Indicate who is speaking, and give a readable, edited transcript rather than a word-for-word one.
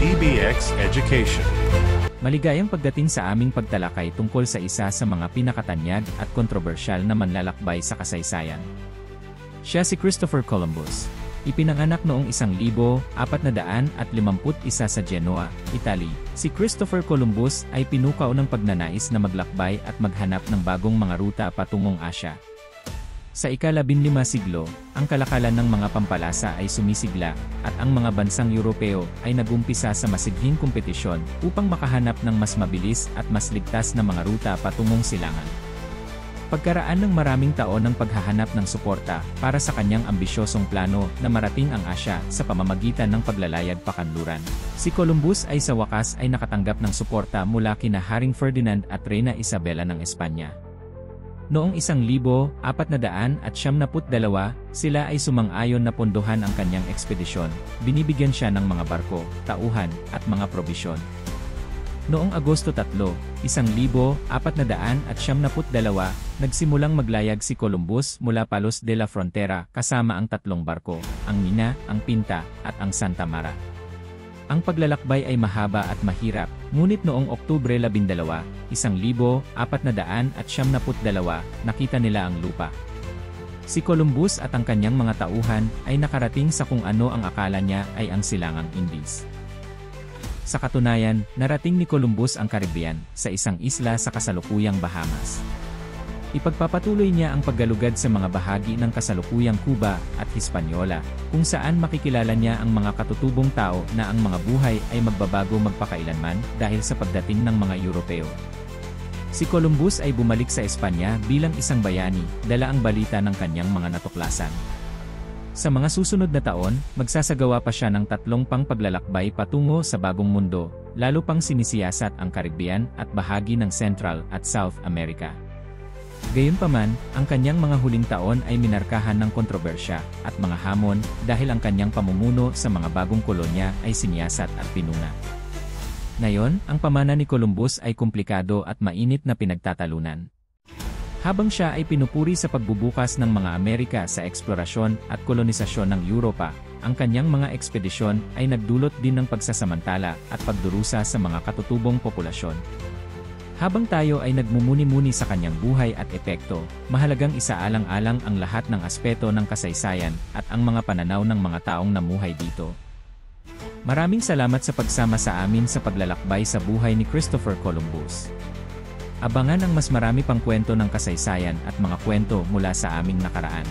Speaker 1: PBX Education.
Speaker 2: Maligayang pagdating sa aming pagtalakay tungkol sa isa sa mga pinakatanyag at kontrobersyal na manlalakbay sa kasaysayan. Siya si Christopher Columbus. Ipinanganak noong 1451 sa Genoa, Italy. Si Christopher Columbus ay pinukaw ng pagnanais na maglakbay at maghanap ng bagong mga ruta patungong Asya. Sa ika-15 siglo, ang kalakalan ng mga pampalasa ay sumisigla, at ang mga bansang Europeo ay nagumpisa sa masighing kompetisyon upang makahanap ng mas mabilis at mas ligtas na mga ruta patungong silangan. Pagkaraan ng maraming taon ng paghahanap ng suporta para sa kanyang ambisyosong plano na marating ang Asya sa pamamagitan ng paglalayag pakanluran, si Columbus ay sa wakas ay nakatanggap ng suporta mula kina Haring Ferdinand at Reyna Isabela ng Espanya. Noong 1472, sila ay sumang-ayon na pondohan ang kanyang ekspedisyon, binibigyan siya ng mga barko, tauhan, at mga probisyon. Noong Agosto 3, 1472, nagsimulang maglayag si Columbus mula Palos de la Frontera kasama ang 3 barko, ang Mina, ang Pinta, at ang Santa Mara. Ang paglalakbay ay mahaba at mahirap, ngunit noong Oktubre 12, 1472, nakita nila ang lupa. Si Columbus at ang kanyang mga tauhan ay nakarating sa kung ano ang akala niya ay ang silangang Indies. Sa katunayan, narating ni Columbus ang Caribbean, sa isang isla sa kasalukuyang Bahamas. Ipagpapatuloy niya ang paggalugad sa mga bahagi ng kasalukuyang Cuba at Hispaniola, kung saan makikilala niya ang mga katutubong tao na ang mga buhay ay magbabago magpakailanman dahil sa pagdating ng mga Europeo. Si Columbus ay bumalik sa Espanya bilang isang bayani, dala ang balita ng kanyang mga natuklasan. Sa mga susunod na taon, magsasagawa pa siya ng 3 pang paglalakbay patungo sa Bagong Mundo, lalo pang sinisiyasat ang Caribbean at bahagi ng Central at South America. Gayunpaman, ang kanyang mga huling taon ay minarkahan ng kontrobersya at mga hamon dahil ang kanyang pamumuno sa mga bagong kolonya ay siniyasat at pinuna. Ngayon, ang pamana ni Columbus ay komplikado at mainit na pinagtatalunan. Habang siya ay pinupuri sa pagbubukas ng mga Amerika sa eksplorasyon at kolonisasyon ng Europa, ang kanyang mga ekspedisyon ay nagdulot din ng pagsasamantala at pagdurusa sa mga katutubong populasyon. Habang tayo ay nagmumuni-muni sa kanyang buhay at epekto, mahalagang isaalang-alang ang lahat ng aspeto ng kasaysayan at ang mga pananaw ng mga taong namuhay dito. Maraming salamat sa pagsama sa amin sa paglalakbay sa buhay ni Christopher Columbus. Abangan ang mas marami pang kwento ng kasaysayan at mga kwento mula sa aming nakaraan.